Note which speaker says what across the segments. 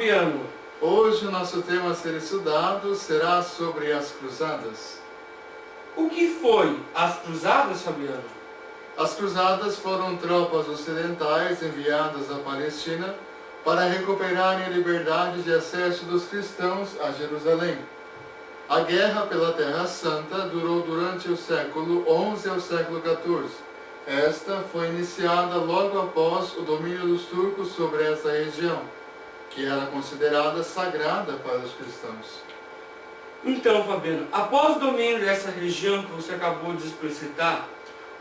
Speaker 1: Fabiano.
Speaker 2: Hoje o nosso tema a ser estudado será sobre as cruzadas.
Speaker 1: O que foi as cruzadas, Fabiano?
Speaker 2: As cruzadas foram tropas ocidentais enviadas à Palestina para recuperarem a liberdade de acesso dos cristãos a Jerusalém. A guerra pela Terra Santa durou durante o século XI ao século XIV. Esta foi iniciada logo após o domínio dos turcos sobre essa região, que era considerada sagrada para os cristãos.
Speaker 1: Então, Fabiano, após o domínio dessa região que você acabou de explicitar,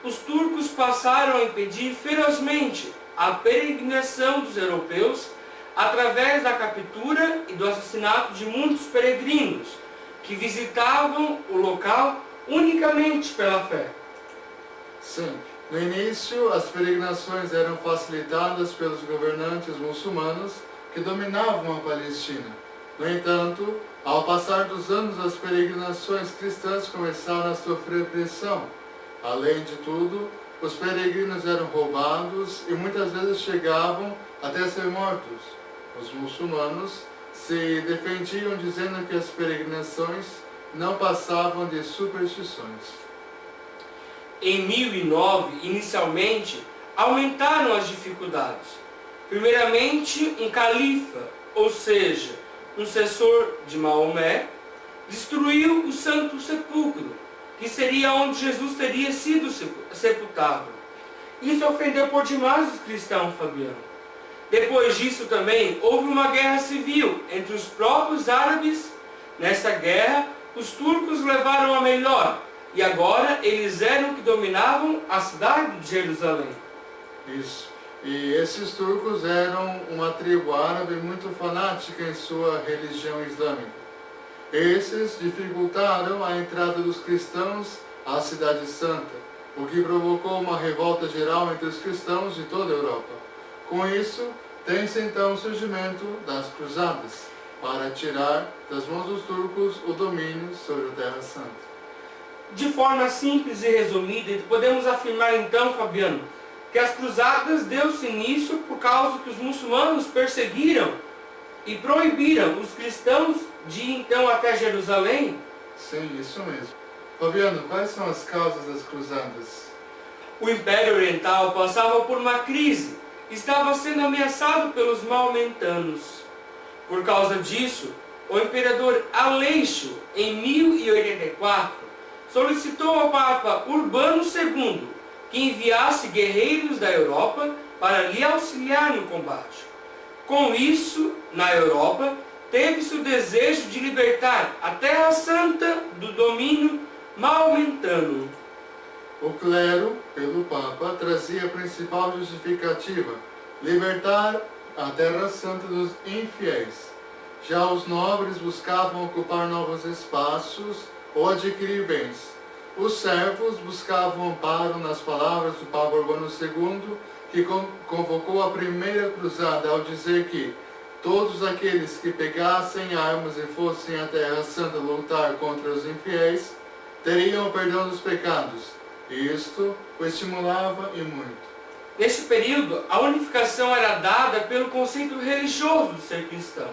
Speaker 1: os turcos passaram a impedir ferozmente a peregrinação dos europeus através da captura e do assassinato de muitos peregrinos que visitavam o local unicamente pela fé.
Speaker 2: Sim, no início as peregrinações eram facilitadas pelos governantes muçulmanos que dominavam a Palestina. No entanto, ao passar dos anos, as peregrinações cristãs começaram a sofrer pressão. Além de tudo, os peregrinos eram roubados e muitas vezes chegavam até ser mortos. Os muçulmanos se defendiam dizendo que as peregrinações não passavam de superstições.
Speaker 1: Em 1009, inicialmente, aumentaram as dificuldades. Primeiramente, um califa, ou seja, um sucessor de Maomé, destruiu o Santo Sepulcro, que seria onde Jesus teria sido sepultado. Isso ofendeu por demais os cristãos, Fabiano. Depois disso também houve uma guerra civil entre os próprios árabes. Nessa guerra, os turcos levaram a melhor, e agora eles eram que dominavam a cidade de Jerusalém.
Speaker 2: Isso. E esses turcos eram uma tribo árabe muito fanática em sua religião islâmica. Esses dificultaram a entrada dos cristãos à Cidade Santa, o que provocou uma revolta geral entre os cristãos de toda a Europa. Com isso, tem-se então o surgimento das cruzadas, para tirar das mãos dos turcos o domínio sobre a Terra Santa.
Speaker 1: De forma simples e resumida, podemos afirmar então, Fabiano, que as cruzadas deu-se início por causa que os muçulmanos perseguiram e proibiram os cristãos de ir então até Jerusalém?
Speaker 2: Sim, isso mesmo. Fabiano, quais são as causas das cruzadas?
Speaker 1: O Império Oriental passava por uma crise, estava sendo ameaçado pelos maometanos. Por causa disso, o imperador Aleixo, em 1084, solicitou ao Papa Urbano II que enviasse guerreiros da Europa para lhe auxiliar no combate. Com isso, na Europa, teve-se o desejo de libertar a Terra Santa do domínio maometano.
Speaker 2: O clero, pelo Papa, trazia a principal justificativa: libertar a Terra Santa dos infiéis. Já os nobres buscavam ocupar novos espaços ou adquirir bens. Os servos buscavam amparo nas palavras do Papa Urbano II, que convocou a primeira cruzada ao dizer que todos aqueles que pegassem armas e fossem à Terra Santa lutar contra os infiéis teriam o perdão dos pecados. Isto o estimulava e muito.
Speaker 1: Neste período, a unificação era dada pelo conceito religioso de ser cristão.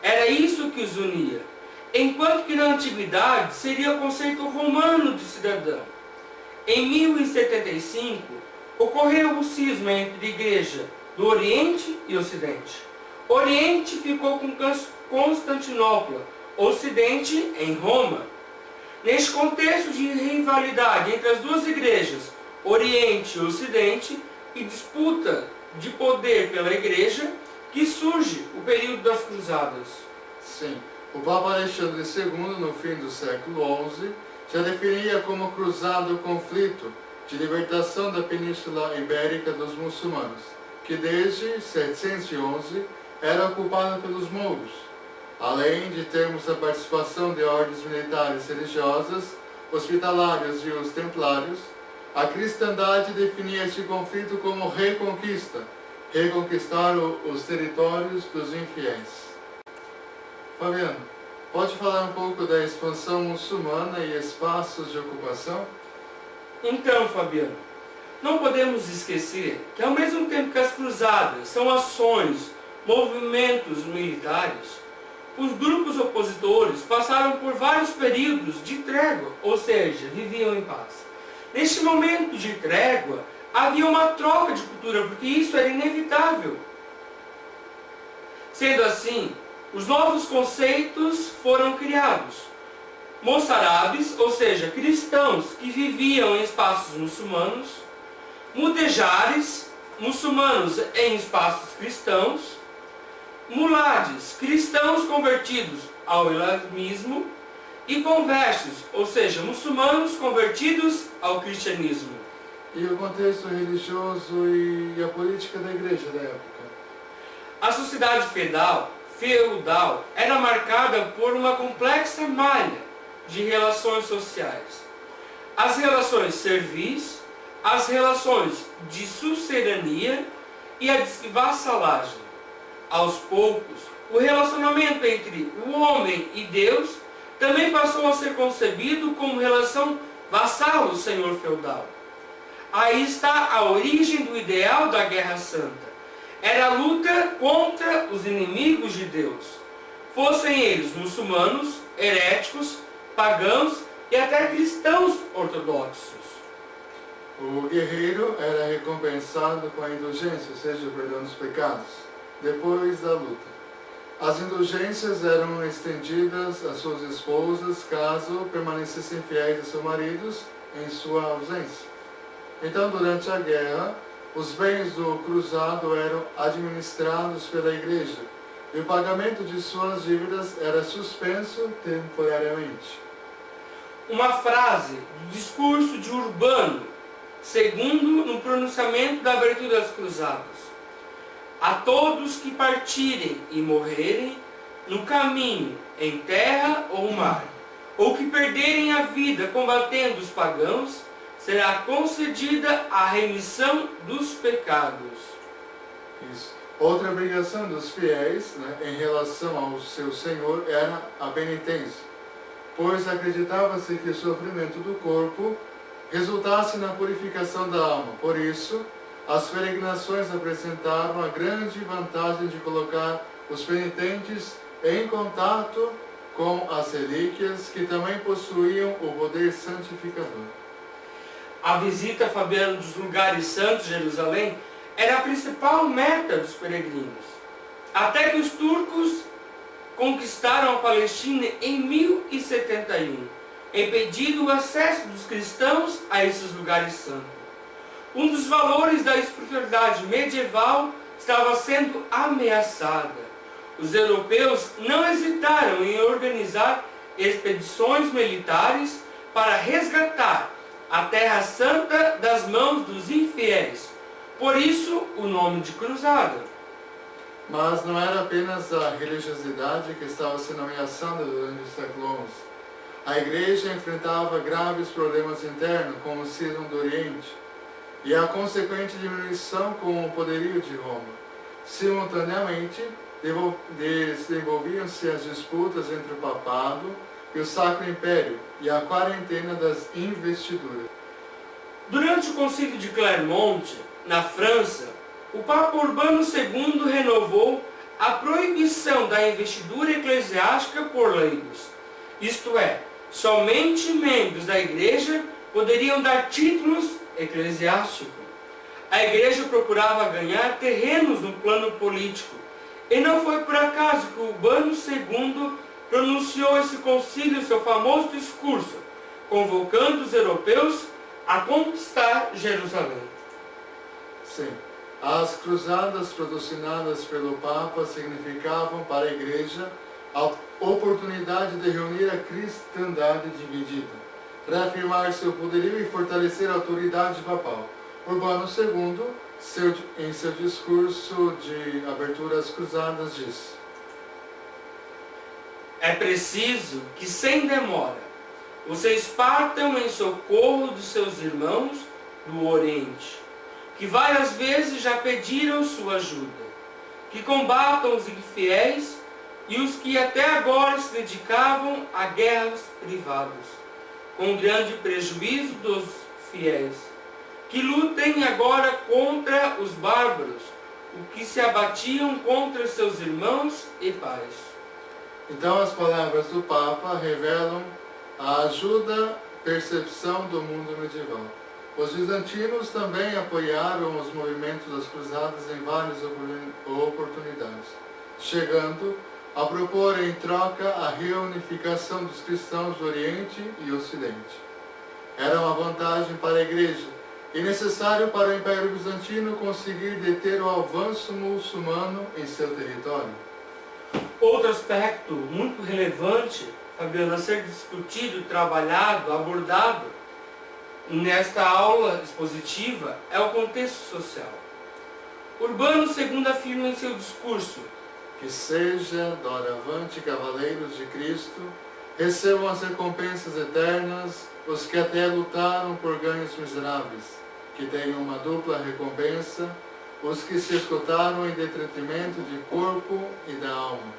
Speaker 1: Era isso que os unia, enquanto que na antiguidade seria o conceito romano de cidadão. Em 1075, ocorreu o cisma entre a Igreja do Oriente e Ocidente. Oriente ficou com Constantinopla, Ocidente em Roma. Neste contexto de rivalidade entre as duas igrejas, Oriente e Ocidente, e disputa de poder pela Igreja, que surge o período das Cruzadas.
Speaker 2: Sim, o Papa Alexandre II, no fim do século XI, já definia como cruzada o conflito de libertação da Península Ibérica dos muçulmanos, que desde 711 era ocupada pelos mouros. Além de termos a participação de ordens militares religiosas, hospitalários e os templários, a cristandade definia este conflito como reconquista, reconquistar os territórios dos infiéis. Fabiano, pode falar um pouco da expansão muçulmana e espaços de ocupação?
Speaker 1: Então, Fabiano, não podemos esquecer que ao mesmo tempo que as cruzadas são ações movimentos militares, os grupos opositores passaram por vários períodos de trégua, ou seja, viviam em paz. Neste momento de trégua, havia uma troca de cultura, porque isso era inevitável. Sendo assim, os novos conceitos foram criados. Moçarabes, ou seja, cristãos que viviam em espaços muçulmanos, mudejares, muçulmanos em espaços cristãos, mulades, cristãos convertidos ao islamismo, e conversos, ou seja, muçulmanos convertidos ao cristianismo.
Speaker 2: E o contexto religioso e a política da igreja da época?
Speaker 1: A sociedade feudal era marcada por uma complexa malha de relações sociais. As relações servis, as relações de sucedania e a de vassalagem. Aos poucos, o relacionamento entre o homem e Deus também passou a ser concebido como relação vassalo-senhor feudal. Aí está a origem do ideal da Guerra Santa. Era a luta contra os inimigos de Deus, fossem eles muçulmanos, heréticos, pagãos e até cristãos ortodoxos.
Speaker 2: O guerreiro era recompensado com a indulgência, ou seja, o perdão dos pecados, depois da luta. As indulgências eram estendidas às suas esposas caso permanecessem fiéis a seus maridos em sua ausência. Então, durante a guerra, os bens do cruzado eram administrados pela igreja e o pagamento de suas dívidas era suspenso temporariamente.
Speaker 1: Uma frase do discurso de Urbano, segundo no pronunciamento da abertura das cruzadas: a todos que partirem e morrerem no caminho, em terra ou mar, ou que perderem a vida combatendo os pagãos, será concedida a remissão dos pecados.
Speaker 2: Isso. Outra obrigação dos fiéis, em relação ao seu Senhor era a penitência, pois acreditava-se que o sofrimento do corpo resultasse na purificação da alma. Por isso, as peregrinações apresentavam a grande vantagem de colocar os penitentes em contato com as relíquias, que também possuíam o poder santificador.
Speaker 1: A visita fabiana dos lugares santos de Jerusalém era a principal meta dos peregrinos, até que os turcos conquistaram a Palestina em 1071, impedindo o acesso dos cristãos a esses lugares santos. Um dos valores da espiritualidade medieval estava sendo ameaçada. Os europeus não hesitaram em organizar expedições militares para resgatar a Terra Santa das mãos dos infiéis. Por isso, o nome de cruzada.
Speaker 2: Mas não era apenas a religiosidade que estava sendo ameaçada durante o século XI. A igreja enfrentava graves problemas internos, como o cisma do Oriente, e a consequente diminuição com o poderio de Roma. Simultaneamente, desenvolviam-se as disputas entre o papado e o Sacro Império e a quarentena das investiduras.
Speaker 1: Durante o Concílio de Clermont, na França, o Papa Urbano II renovou a proibição da investidura eclesiástica por leigos. Isto é, somente membros da igreja poderiam dar títulos eclesiásticos. A igreja procurava ganhar terrenos no plano político, e não foi por acaso que Urbano II pronunciou esse concílio seu famoso discurso, convocando os europeus a conquistar Jerusalém.
Speaker 2: Sim, as cruzadas patrocinadas pelo Papa significavam para a igreja a oportunidade de reunir a cristandade dividida, reafirmar seu poderio e fortalecer a autoridade papal. Urbano II, em seu discurso de abertura às cruzadas, disse:
Speaker 1: é preciso que, sem demora, vocês partam em socorro dos seus irmãos do Oriente, que várias vezes já pediram sua ajuda, que combatam os infiéis e os que até agora se dedicavam a guerras privadas, com grande prejuízo dos fiéis, que lutem agora contra os bárbaros, o que se abatiam contra seus irmãos e pais.
Speaker 2: Então as palavras do Papa revelam a ajuda percepção do mundo medieval. Os bizantinos também apoiaram os movimentos das cruzadas em várias oportunidades, chegando a propor em troca a reunificação dos cristãos do Oriente e Ocidente. Era uma vantagem para a Igreja e necessário para o Império Bizantino conseguir deter o avanço muçulmano em seu território.
Speaker 1: Outro aspecto muito relevante, Fabiano, a ser discutido, trabalhado, abordado nesta aula expositiva é o contexto social. Urbano II afirma em seu discurso
Speaker 2: que seja doravante cavaleiros de Cristo, recebam as recompensas eternas os que até lutaram por ganhos miseráveis, que tenham uma dupla recompensa os que se escutaram em detrimento de corpo e da alma.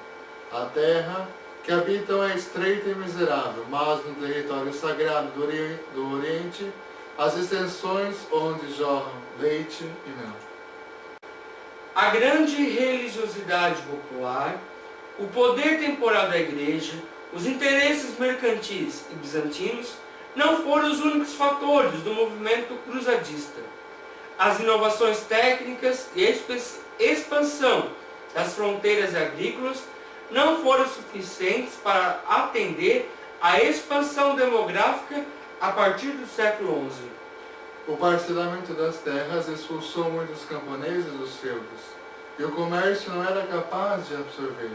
Speaker 2: A terra que habitam é estreita e miserável, mas no território sagrado do Oriente, as extensões onde jorram leite e mel.
Speaker 1: A grande religiosidade popular, o poder temporal da Igreja, os interesses mercantis e bizantinos não foram os únicos fatores do movimento cruzadista. As inovações técnicas e expansão das fronteiras agrícolas não foram suficientes para atender à expansão demográfica a partir do século XI.
Speaker 2: O parcelamento das terras expulsou muitos camponeses dos feudos, e o comércio não era capaz de absorver.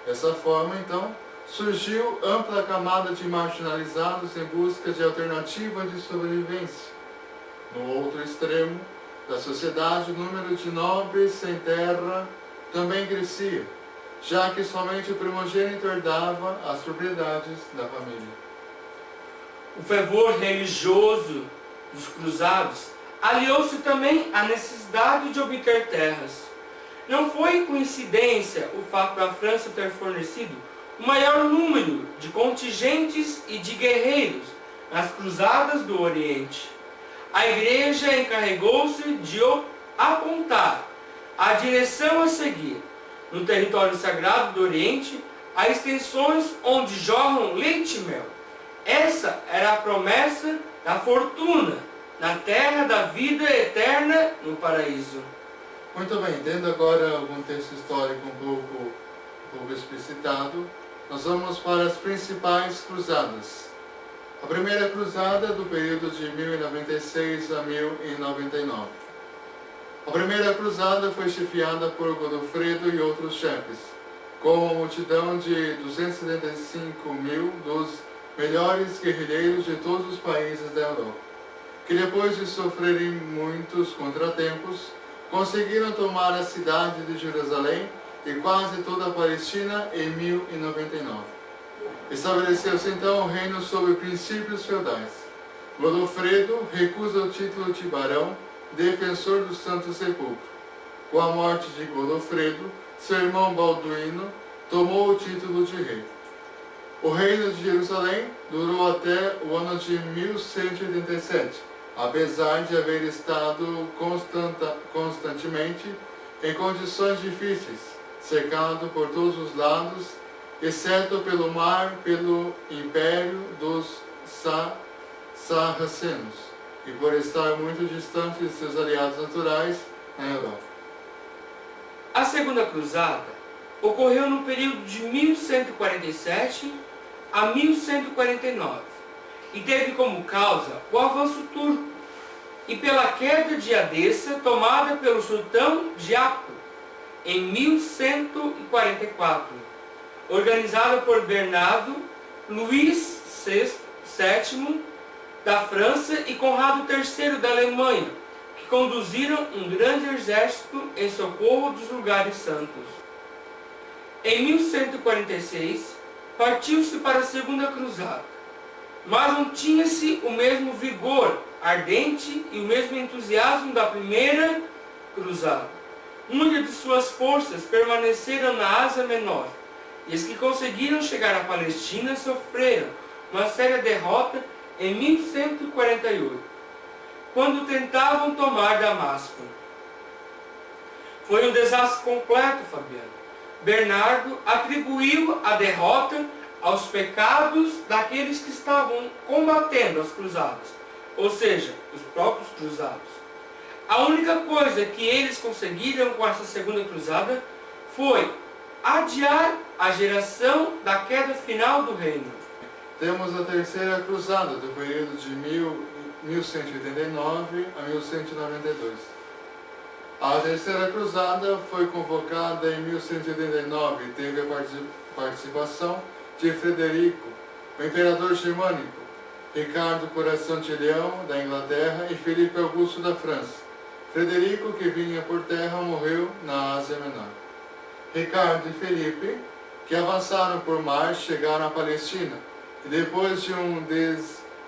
Speaker 2: Dessa forma, então, surgiu ampla camada de marginalizados em busca de alternativa de sobrevivência. No outro extremo da sociedade, o número de nobres sem terra também crescia, já que somente o primogênito herdava as propriedades da família.
Speaker 1: O fervor religioso dos cruzados aliou-se também à necessidade de obter terras. Não foi coincidência o fato da França ter fornecido o maior número de contingentes e de guerreiros nas cruzadas do Oriente. A Igreja encarregou-se de apontar a direção a seguir. No território sagrado do Oriente, há extensões onde jorram leite e mel. Essa era a promessa da fortuna, na terra da vida eterna, no paraíso.
Speaker 2: Muito bem, tendo agora algum texto histórico um pouco explicitado, nós vamos para as principais cruzadas. A primeira cruzada do período de 1096 a 1099. A primeira cruzada foi chefiada por Godofredo e outros chefes, com uma multidão de 275.000 dos melhores guerrilheiros de todos os países da Europa, que depois de sofrerem muitos contratempos, conseguiram tomar a cidade de Jerusalém e quase toda a Palestina em 1099. Estabeleceu-se então o reino sob princípios feudais. Godofredo recusa o título de barão, defensor do Santo Sepulcro. Com a morte de Godofredo, seu irmão Balduíno tomou o título de rei. O reino de Jerusalém durou até o ano de 1187, apesar de haver estado constantemente em condições difíceis, cercado por todos os lados, exceto pelo mar, pelo império dos sarracenos, e por estar muito distante de seus aliados naturais na Europa.
Speaker 1: A Segunda Cruzada ocorreu no período de 1147 a 1149 e teve como causa o avanço turco e pela queda de Edessa tomada pelo sultão Giacomo em 1144, organizada por Bernardo, Luís VII da França e Conrado III da Alemanha, que conduziram um grande exército em socorro dos lugares santos. Em 1146, partiu-se para a Segunda Cruzada, mas não tinha-se o mesmo vigor ardente e o mesmo entusiasmo da Primeira Cruzada. Muitas de suas forças permaneceram na Ásia Menor, e os que conseguiram chegar à Palestina sofreram uma séria derrota em 1148, quando tentavam tomar Damasco. Foi um desastre completo, Fabiano. Bernardo atribuiu a derrota aos pecados daqueles que estavam combatendo as cruzadas, ou seja, os próprios cruzados. A única coisa que eles conseguiram com essa segunda cruzada foi adiar a geração da queda final do reino.
Speaker 2: Temos a terceira cruzada, do período de 1189 a 1192. A terceira cruzada foi convocada em 1189 e teve a participação de Frederico, o imperador germânico, Ricardo Coração de Leão, da Inglaterra, e Felipe Augusto da França. Frederico, que vinha por terra, morreu na Ásia Menor. Ricardo e Felipe, que avançaram por mar, chegaram à Palestina, e depois de um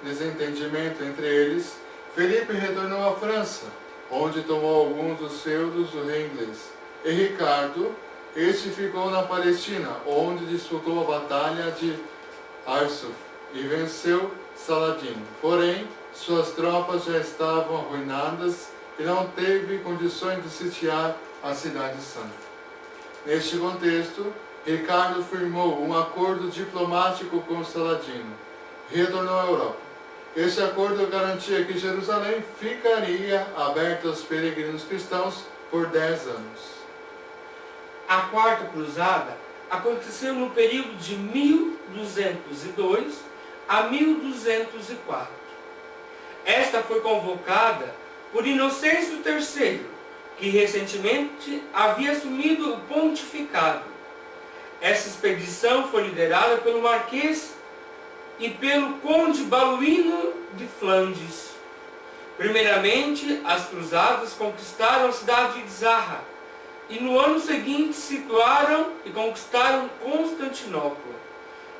Speaker 2: desentendimento entre eles, Felipe retornou à França, onde tomou alguns dos feudos do rei inglês. E Ricardo, este ficou na Palestina, onde disputou a batalha de Arsuf e venceu Saladino. Porém, suas tropas já estavam arruinadas e não teve condições de sitiar a cidade santa. Neste contexto, Ricardo firmou um acordo diplomático com Saladino e retornou à Europa. Este acordo garantia que Jerusalém ficaria aberta aos peregrinos cristãos por 10 anos.
Speaker 1: A quarta cruzada aconteceu no período de 1202 a 1204. Esta foi convocada por Inocêncio III, que recentemente havia assumido o pontificado. Essa expedição foi liderada pelo Marquês e pelo Conde Balduíno de Flandes. Primeiramente, as cruzadas conquistaram a cidade de Zara e no ano seguinte situaram e conquistaram Constantinopla.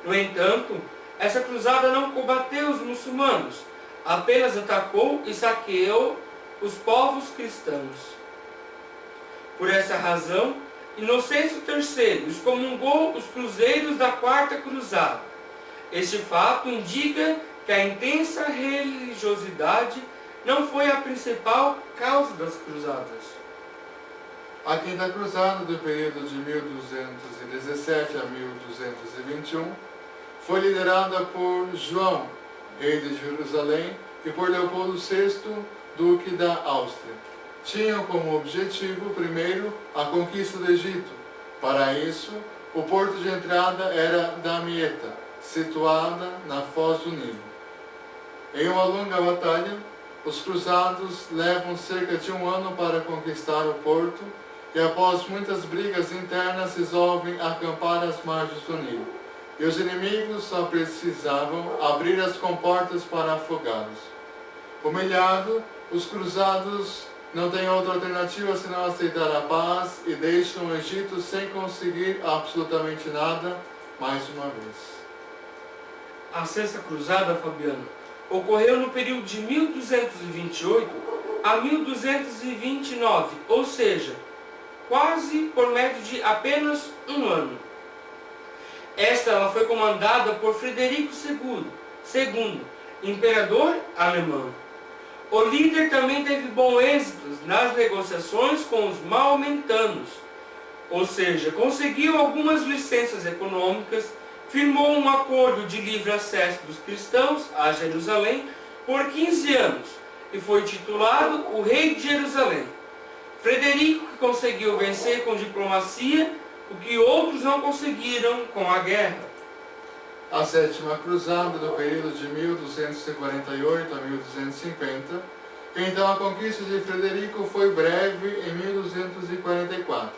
Speaker 1: No entanto, essa cruzada não combateu os muçulmanos, apenas atacou e saqueou os povos cristãos. Por essa razão, Inocêncio III excomungou os cruzeiros da Quarta Cruzada. Este fato indica que a intensa religiosidade não foi a principal causa das cruzadas.
Speaker 2: A Quinta Cruzada, do período de 1217 a 1221, foi liderada por João, rei de Jerusalém, e por Leopoldo VI, duque da Áustria. Tinham como objetivo, primeiro, a conquista do Egito. Para isso, o porto de entrada era Damieta, situada na foz do Nilo. Em uma longa batalha, os cruzados levam cerca de 1 ano para conquistar o porto e, após muitas brigas internas, resolvem acampar às margens do Nilo. E os inimigos só precisavam abrir as comportas para afogá-los. Humilhado, os cruzados não têm outra alternativa senão aceitar a paz e deixam o Egito sem conseguir absolutamente nada mais uma vez.
Speaker 1: A Sexta Cruzada, Fabiano, ocorreu no período de 1228 a 1229, ou seja, quase por médio de apenas 1 ano. Ela foi comandada por Frederico II, imperador alemão. O líder também teve bom êxito nas negociações com os maometanos, ou seja, conseguiu algumas licenças econômicas, firmou um acordo de livre acesso dos cristãos a Jerusalém por 15 anos e foi titulado o Rei de Jerusalém. Frederico que conseguiu vencer com diplomacia o que outros não conseguiram com a guerra.
Speaker 2: A Sétima Cruzada, do período de 1248 a 1250, então a conquista de Frederico foi breve em 1244.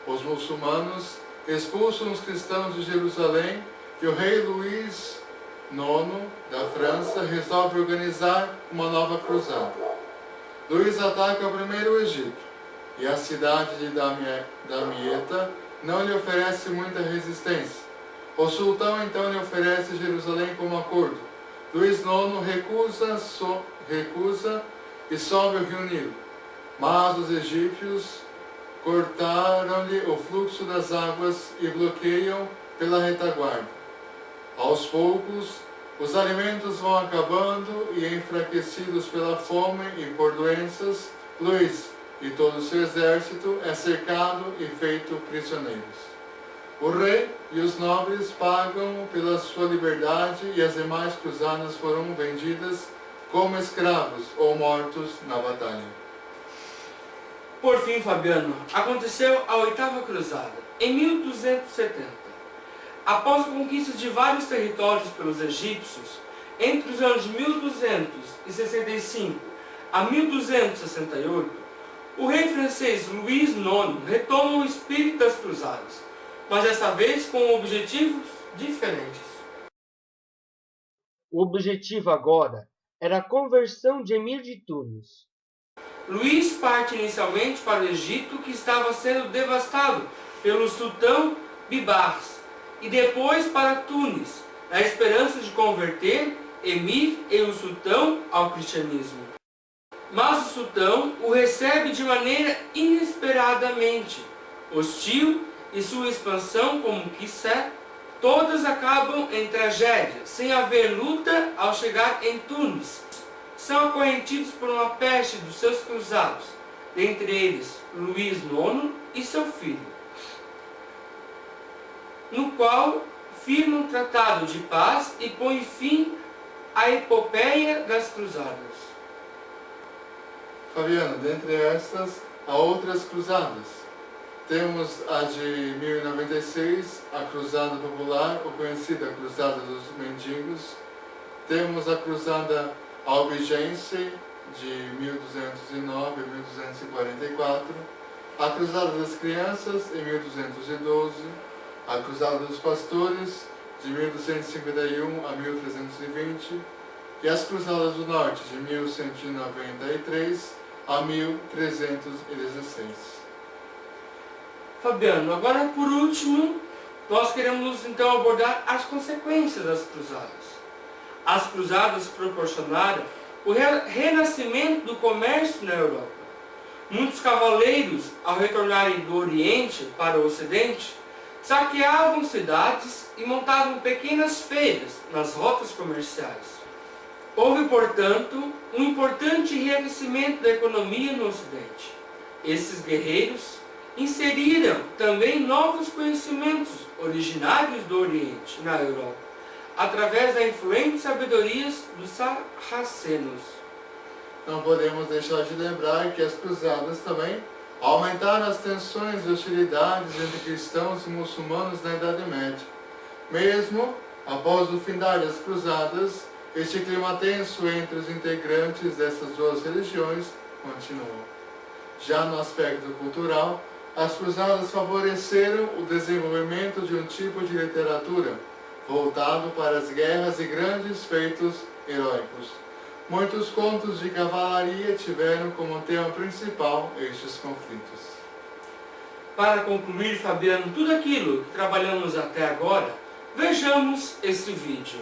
Speaker 2: Os muçulmanos expulsam os cristãos de Jerusalém e o rei Luís IX da França resolve organizar uma nova cruzada. Luís ataca primeiro o Egito e a cidade de Damieta não lhe oferece muita resistência. O sultão então lhe oferece Jerusalém como acordo. Luís IX recusa e sobe o rio Nilo. Mas os egípcios cortaram-lhe o fluxo das águas e bloqueiam pela retaguarda. Aos poucos, os alimentos vão acabando e, enfraquecidos pela fome e por doenças, Luís, e todo o seu exército é cercado e feito prisioneiros. O rei e os nobres pagam pela sua liberdade e as demais cruzadas foram vendidas como escravos ou mortos na batalha.
Speaker 1: Por fim, Fabiano, aconteceu a oitava cruzada, em 1270. Após a conquista de vários territórios pelos egípcios, entre os anos 1265 a 1268, o rei francês Luís IX retoma o espírito das cruzadas, mas dessa vez com objetivos diferentes. O objetivo agora era a conversão de Emir de Tunis. Luís parte inicialmente para o Egito, que estava sendo devastado pelo sultão Bibars, e depois para Tunis, na esperança de converter Emir e o sultão ao cristianismo. Mas o sultão o recebe de maneira inesperadamente hostil e sua expansão como Quissé, todas acabam em tragédia, sem haver luta ao chegar em Tunis. São acorrentidos por uma peste dos seus cruzados, dentre eles Luís IX e seu filho, no qual firma um tratado de paz e põe fim à epopeia das cruzadas.
Speaker 2: Fabiano, dentre estas, há outras cruzadas. Temos a de 1096, a Cruzada Popular, ou conhecida Cruzada dos Mendigos. Temos a Cruzada Albigense, de 1209 a 1244. A Cruzada das Crianças, em 1212. A Cruzada dos Pastores, de 1251 a 1320. E as Cruzadas do Norte, de 1193 a 1316.
Speaker 1: Fabiano, agora por último, nós queremos então abordar as consequências das cruzadas. As cruzadas proporcionaram o renascimento do comércio na Europa. Muitos cavaleiros, ao retornarem do Oriente para o Ocidente, saqueavam cidades e montavam pequenas feiras nas rotas comerciais. Houve, portanto, um importante enriquecimento da economia no Ocidente. Esses guerreiros inseriram também novos conhecimentos originários do Oriente na Europa, através da influente sabedoria dos sarracenos.
Speaker 2: Não podemos deixar de lembrar que as cruzadas também aumentaram as tensões e hostilidades entre cristãos e muçulmanos na Idade Média. Mesmo após o findar das cruzadas, este clima tenso entre os integrantes dessas duas religiões continuou. Já no aspecto cultural, as cruzadas favoreceram o desenvolvimento de um tipo de literatura voltado para as guerras e grandes feitos heróicos. Muitos contos de cavalaria tiveram como tema principal estes conflitos.
Speaker 1: Para concluir, Fabiano, tudo aquilo que trabalhamos até agora, vejamos esse vídeo.